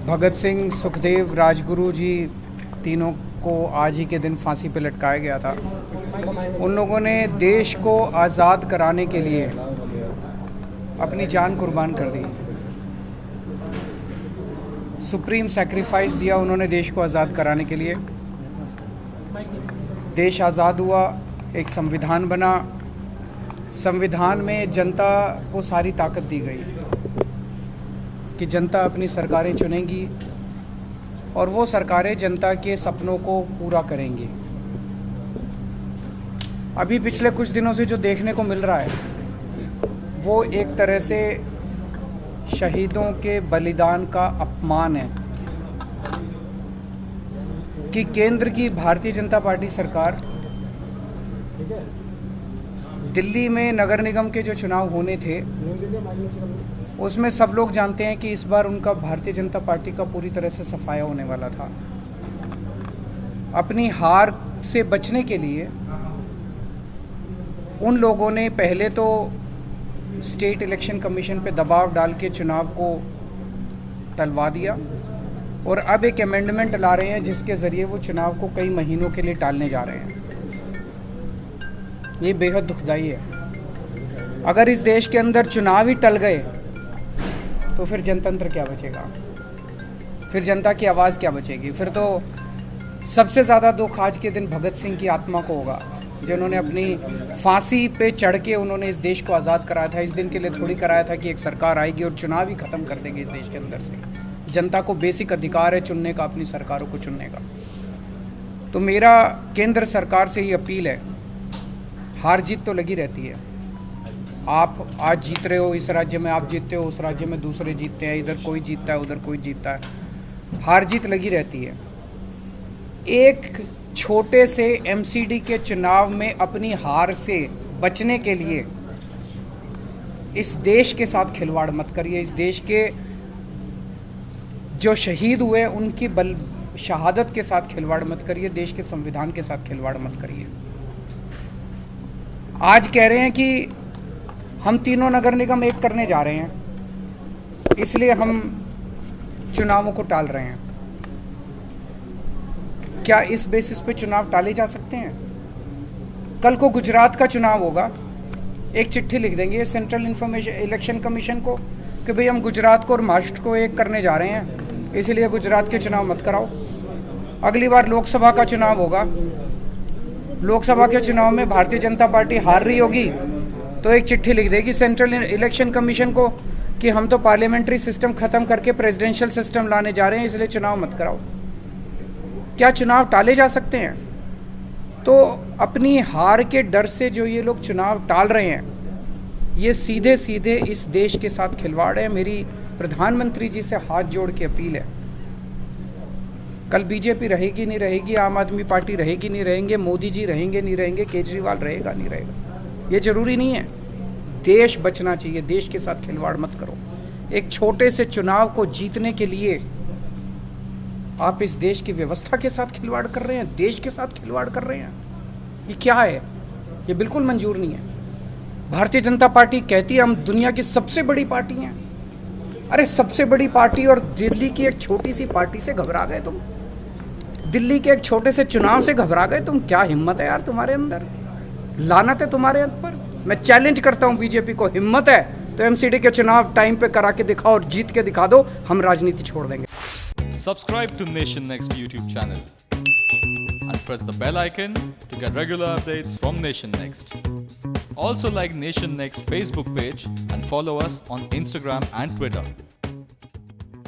भगत सिंह, सुखदेव, राजगुरु जी तीनों को आज ही के दिन फांसी पे लटकाया गया था। उन लोगों ने देश को आज़ाद कराने के लिए अपनी जान कुर्बान कर दी। सुप्रीम सैक्रिफाइस दिया उन्होंने देश को आज़ाद कराने के लिए। देश आज़ाद हुआ, एक संविधान बना। संविधान में जनता को सारी ताकत दी गई कि जनता अपनी सरकारें चुनेंगी और वो सरकारें जनता के सपनों को पूरा करेंगी। अभी पिछले कुछ दिनों से जो देखने को मिल रहा है वो एक तरह से शहीदों के बलिदान का अपमान है कि केंद्र की भारतीय जनता पार्टी सरकार दिल्ली में नगर निगम के जो चुनाव होने थे उसमें सब लोग जानते हैं कि इस बार उनका भारतीय जनता पार्टी का पूरी तरह से सफाया होने वाला था। अपनी हार से बचने के लिए उन लोगों ने पहले तो स्टेट इलेक्शन कमीशन पे दबाव डाल के चुनाव को टलवा दिया और अब एक अमेंडमेंट ला रहे हैं जिसके ज़रिए वो चुनाव को कई महीनों के लिए टालने जा रहे हैं। ये बेहद दुखदाई है। अगर इस देश के अंदर चुनाव ही टल गए तो फिर जनतंत्र क्या बचेगा, फिर जनता की आवाज़ क्या बचेगी। फिर तो सबसे ज़्यादा दुख आज के दिन भगत सिंह की आत्मा को होगा जिन्होंने अपनी फांसी पे चढ़ के उन्होंने इस देश को आज़ाद कराया था। इस दिन के लिए थोड़ी कराया था कि एक सरकार आएगी और चुनाव ही ख़त्म कर देगी इस देश के अंदर से। जनता को बेसिक अधिकार है चुनने का, अपनी सरकारों को चुनने का। तो मेरा केंद्र सरकार से ही अपील है, हार जीत तो लगी रहती है। आप आज जीत रहे हो, इस राज्य में आप जीतते हो, उस राज्य में दूसरे जीतते हैं, इधर कोई जीतता है, उधर कोई जीतता है। हार जीत लगी रहती है। एक छोटे से एमसीडी के चुनाव में अपनी हार से बचने के लिए इस देश के साथ खिलवाड़ मत करिए। इस देश के जो शहीद हुए उनकी शहादत के साथ खिलवाड़ मत करिए। देश के संविधान के साथ खिलवाड़ मत करिए। आज कह रहे हैं कि हम तीनों नगर निगम एक करने जा रहे हैं, इसलिए हम चुनावों को टाल रहे हैं। क्या इस बेसिस पे चुनाव टाले जा सकते हैं? कल को गुजरात का चुनाव होगा, एक चिट्ठी लिख देंगे सेंट्रल इलेक्शन कमीशन को कि भाई हम गुजरात को और महाराष्ट्र को एक करने जा रहे हैं, इसलिए गुजरात के चुनाव मत कराओ। अगली बार लोकसभा का चुनाव होगा, लोकसभा के चुनाव में भारतीय जनता पार्टी हार रही होगी तो एक चिट्ठी लिख देगी सेंट्रल इलेक्शन कमीशन को कि हम तो पार्लियामेंट्री सिस्टम ख़त्म करके प्रेसिडेंशियल सिस्टम लाने जा रहे हैं, इसलिए चुनाव मत कराओ। क्या चुनाव टाले जा सकते हैं? तो अपनी हार के डर से जो ये लोग चुनाव टाल रहे हैं, ये सीधे सीधे इस देश के साथ खिलवाड़ है। मेरी प्रधानमंत्री जी से हाथ जोड़ के अपील है, कल बीजेपी रहेगी नहीं रहेगी, आम आदमी पार्टी रहेगी नहीं रहेंगे, मोदी जी रहेंगे नहीं रहेंगे, केजरीवाल रहेगा नहीं रहेगा, ये जरूरी नहीं है। देश बचना चाहिए, देश के साथ खिलवाड़ मत करो। एक छोटे से चुनाव को जीतने के लिए आप इस देश की व्यवस्था के साथ खिलवाड़ कर रहे हैं, देश के साथ खिलवाड़ कर रहे हैं। ये क्या है? ये बिल्कुल मंजूर नहीं है। भारतीय जनता पार्टी कहती है हम दुनिया की सबसे बड़ी पार्टी हैं। अरे सबसे बड़ी पार्टी और दिल्ली की एक छोटी सी पार्टी से घबरा गए तुम? दिल्ली के एक छोटे से चुनाव से घबरा गए तुम? क्या हिम्मत है यार तुम्हारे अंदर, लानत है तुम्हारे ऊपर। मैं चैलेंज करता हूं बीजेपी को, हिम्मत है तो एमसीडी के चुनाव टाइम पे करा के दिखाओ और जीत के दिखा दो, हम राजनीति छोड़ देंगे। Subscribe to Nation Next YouTube channel and press the bell icon to get regular updates from Nation Next. Also like Nation Next Facebook page and follow us on Instagram and Twitter.